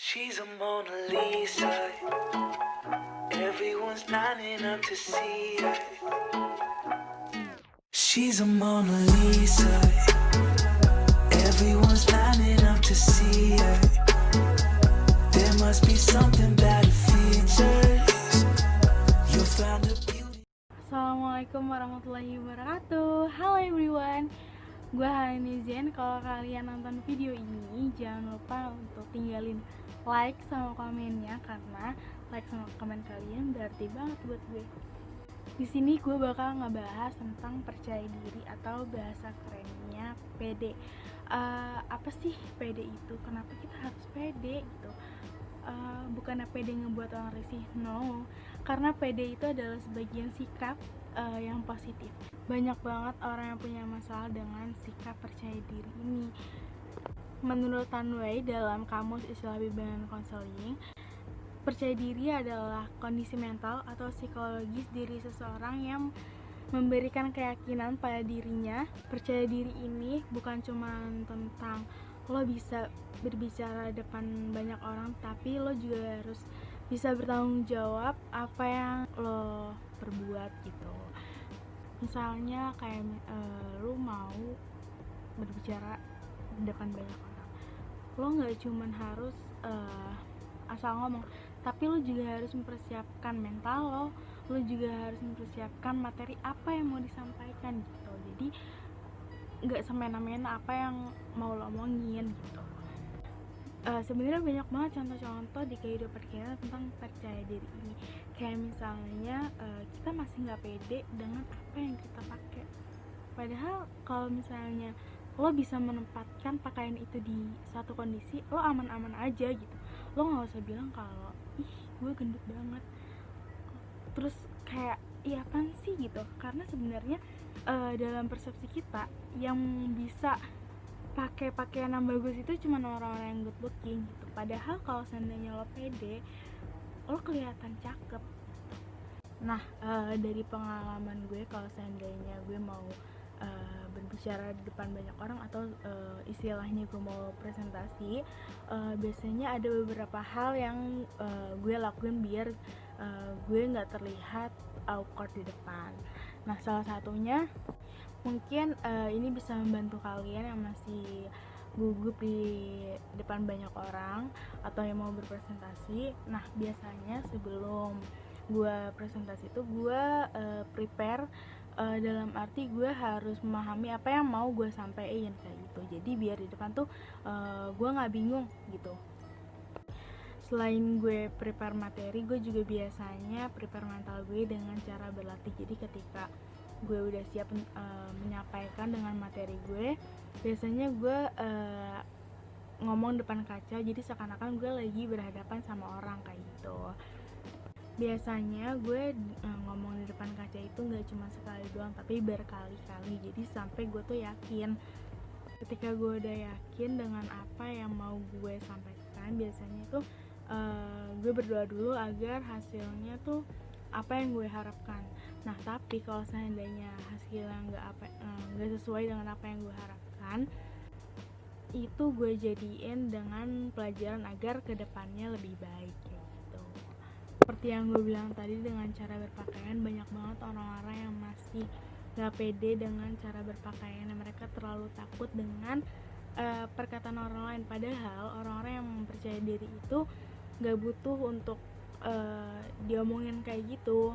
She's a Mona Lisa. Everyone's lining up to see her. She's a Mona Lisa. Everyone's lining up to see her. There must be something about her features. You'll find her beauty. Assalamualaikum warahmatullahi wabarakatuh. Halo everyone, gue Halini Zen. Kalau kalian nonton video ini, jangan lupa untuk tinggalin like sama komennya, karena like sama komen kalian berarti banget buat gue. Di sini gue bakal ngebahas tentang percaya diri atau bahasa kerennya pede. Apa sih pede itu? Kenapa kita harus pede gitu? Bukannya pede ngebuat orang risih, no. Karena pede itu adalah sebagian sikap yang positif. Banyak banget orang yang punya masalah dengan sikap percaya diri ini. Menurut Tanway dalam Kamus Istilah Bimbingan Konseling, percaya diri adalah kondisi mental atau psikologis diri seseorang yang memberikan keyakinan pada dirinya. Percaya diri ini bukan cuma tentang lo bisa berbicara depan banyak orang, tapi lo juga harus bisa bertanggung jawab apa yang lo perbuat gitu. Misalnya kayak lo mau berbicara depan banyak orang, lo nggak cuman harus asal ngomong, tapi lo juga harus mempersiapkan mental lo juga harus mempersiapkan materi apa yang mau disampaikan gitu. Jadi nggak semena-mena apa yang mau lo omongin gitu. Sebenarnya banyak banget contoh-contoh di kehidupan kita tentang percaya diri ini. Kayak misalnya kita masih nggak pede dengan apa yang kita pakai, padahal kalau misalnya lo bisa menempatkan pakaian itu di satu kondisi, lo aman-aman aja gitu. Lo nggak usah bilang kalau ih gue gendut banget, terus kayak iya apaan sih gitu. Karena sebenarnya dalam persepsi kita yang bisa pakai pakaian yang bagus itu cuma orang-orang yang good looking gitu. Padahal kalau seandainya lo pede, lo kelihatan cakep. Nah, dari pengalaman gue, kalau seandainya gue mau berbicara di depan banyak orang atau istilahnya gue mau presentasi, biasanya ada beberapa hal yang gue lakuin biar gue nggak terlihat awkward di depan. Nah, salah satunya mungkin ini bisa membantu kalian yang masih gugup di depan banyak orang atau yang mau berpresentasi. Nah, biasanya sebelum gue presentasi itu gue prepare, dalam arti gue harus memahami apa yang mau gue sampaikan kayak gitu. Jadi biar di depan tuh gue nggak bingung gitu. Selain gue prepare materi, gue juga biasanya prepare mental gue dengan cara berlatih. Jadi ketika gue udah siap menyampaikan dengan materi gue, biasanya gue ngomong depan kaca, jadi seakan-akan gue lagi berhadapan sama orang kayak gitu. Biasanya gue ngomong di depan kaca itu gak cuma sekali doang, tapi berkali-kali. Jadi sampai gue tuh yakin. Ketika gue udah yakin dengan apa yang mau gue sampaikan, biasanya tuh gue berdoa dulu agar hasilnya tuh apa yang gue harapkan. Nah, tapi kalau seandainya hasilnya nggak sesuai dengan apa yang gue harapkan, itu gue jadiin dengan pelajaran agar kedepannya lebih baik kayak gitu. Seperti yang gue bilang tadi, dengan cara berpakaian, banyak banget orang-orang yang masih gak pede dengan cara berpakaian. Mereka terlalu takut dengan perkataan orang lain. Padahal orang-orang yang mempercayai diri itu gak butuh untuk diomongin kayak gitu.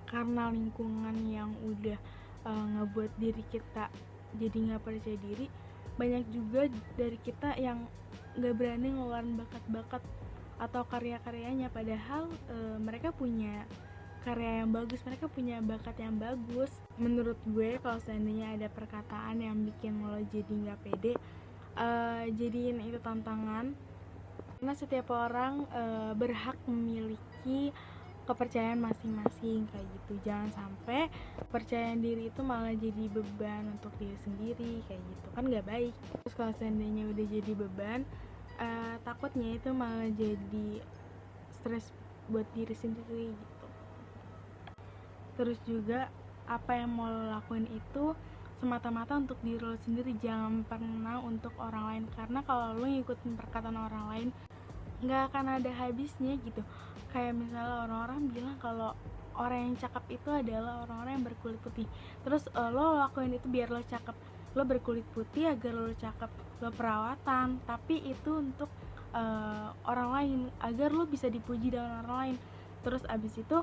Karena lingkungan yang udah ngebuat diri kita jadi gak percaya diri, banyak juga dari kita yang gak berani ngeluarin bakat-bakat atau karya-karyanya. Padahal mereka punya karya yang bagus, mereka punya bakat yang bagus. Menurut gue, kalau seandainya ada perkataan yang bikin lo jadi gak pede, jadiin itu tantangan. Karena setiap orang berhak memiliki kepercayaan masing-masing kayak gitu. Jangan sampai kepercayaan diri itu malah jadi beban untuk diri sendiri kayak gitu, kan gak baik. Terus kalau seandainya udah jadi beban, takutnya itu malah jadi stres buat diri sendiri gitu. Terus juga apa yang mau lo lakuin itu semata-mata untuk diri lo sendiri, jangan pernah untuk orang lain. Karena kalau lo ngikutin perkataan orang lain, nggak akan ada habisnya gitu. Kayak misalnya orang-orang bilang kalau orang yang cakep itu adalah orang-orang yang berkulit putih, terus lo lakuin itu biar lo cakep, lo berkulit putih agar lo cakep, lo perawatan, tapi itu untuk orang lain, agar lo bisa dipuji dengan orang lain. Terus abis itu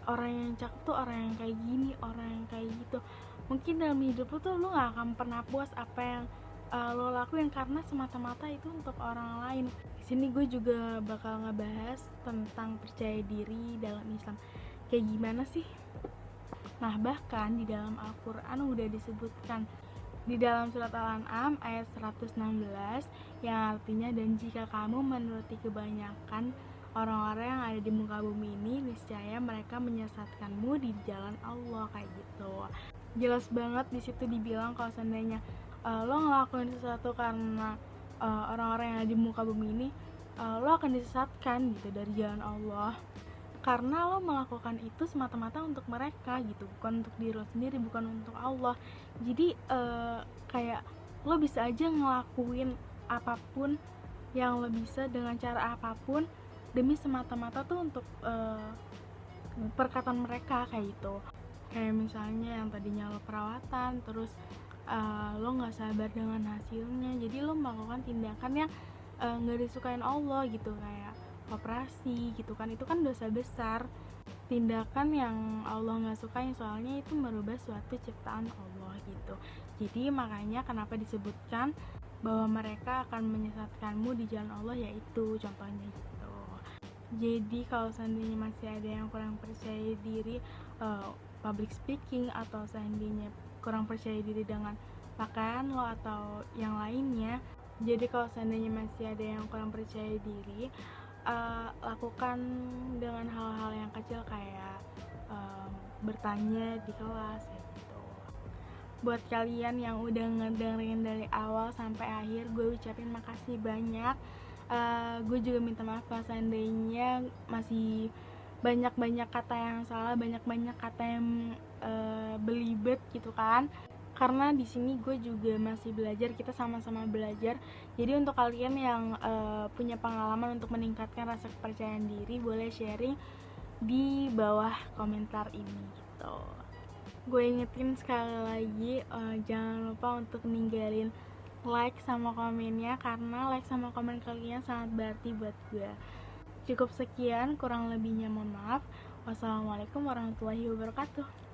orang yang cakep tuh orang yang kayak gini, orang yang kayak gitu. Mungkin dalam hidup lo tuh lo gak akan pernah puas apa yang lo lakuin karena semata-mata itu untuk orang lain. Di sini gue juga bakal ngebahas tentang percaya diri dalam Islam. Kayak gimana sih? Nah, bahkan di dalam Al-Quran udah disebutkan di dalam surat Al-An'am ayat 116 yang artinya, dan jika kamu menuruti kebanyakan orang-orang yang ada di muka bumi ini, niscaya mereka menyesatkanmu di jalan Allah, kayak gitu. Jelas banget di situ dibilang kalau seandainya lo ngelakuin sesuatu karena orang-orang yang ada di muka bumi ini, lo akan disesatkan gitu dari jalan Allah, karena lo melakukan itu semata-mata untuk mereka gitu, bukan untuk diri lo sendiri, bukan untuk Allah. Jadi kayak lo bisa aja ngelakuin apapun yang lo bisa dengan cara apapun demi semata-mata tuh untuk perkataan mereka, kayak gitu. Kayak misalnya yang tadinya lo perawatan, terus lo nggak sabar dengan hasilnya, jadi lo melakukan tindakan yang nggak disukain Allah gitu, kayak operasi gitu kan, itu kan dosa besar, tindakan yang Allah nggak sukain, soalnya itu merubah suatu ciptaan Allah gitu. Jadi makanya kenapa disebutkan bahwa mereka akan menyesatkanmu di jalan Allah, yaitu contohnya gitu. Jadi kalau seandainya masih ada yang kurang percaya diri public speaking, atau seandainya kurang percaya diri dengan pakaian lo atau yang lainnya, jadi kalau seandainya masih ada yang kurang percaya diri, lakukan dengan hal-hal yang kecil kayak bertanya di kelas kayak gitu. Buat kalian yang udah ngedengerin dari awal sampai akhir, gue ucapin makasih banyak. Gue juga minta maaf kalau seandainya masih banyak-banyak kata yang salah, banyak-banyak kata yang belibet gitu kan, karena di sini gue juga masih belajar, kita sama-sama belajar. Jadi untuk kalian yang punya pengalaman untuk meningkatkan rasa kepercayaan diri, boleh sharing di bawah komentar ini gitu. Gue ingetin sekali lagi, jangan lupa untuk ninggalin like sama komennya, karena like sama komen kalian sangat berarti buat gue. Cukup sekian, kurang lebihnya mohon maaf. Wassalamualaikum warahmatullahi wabarakatuh.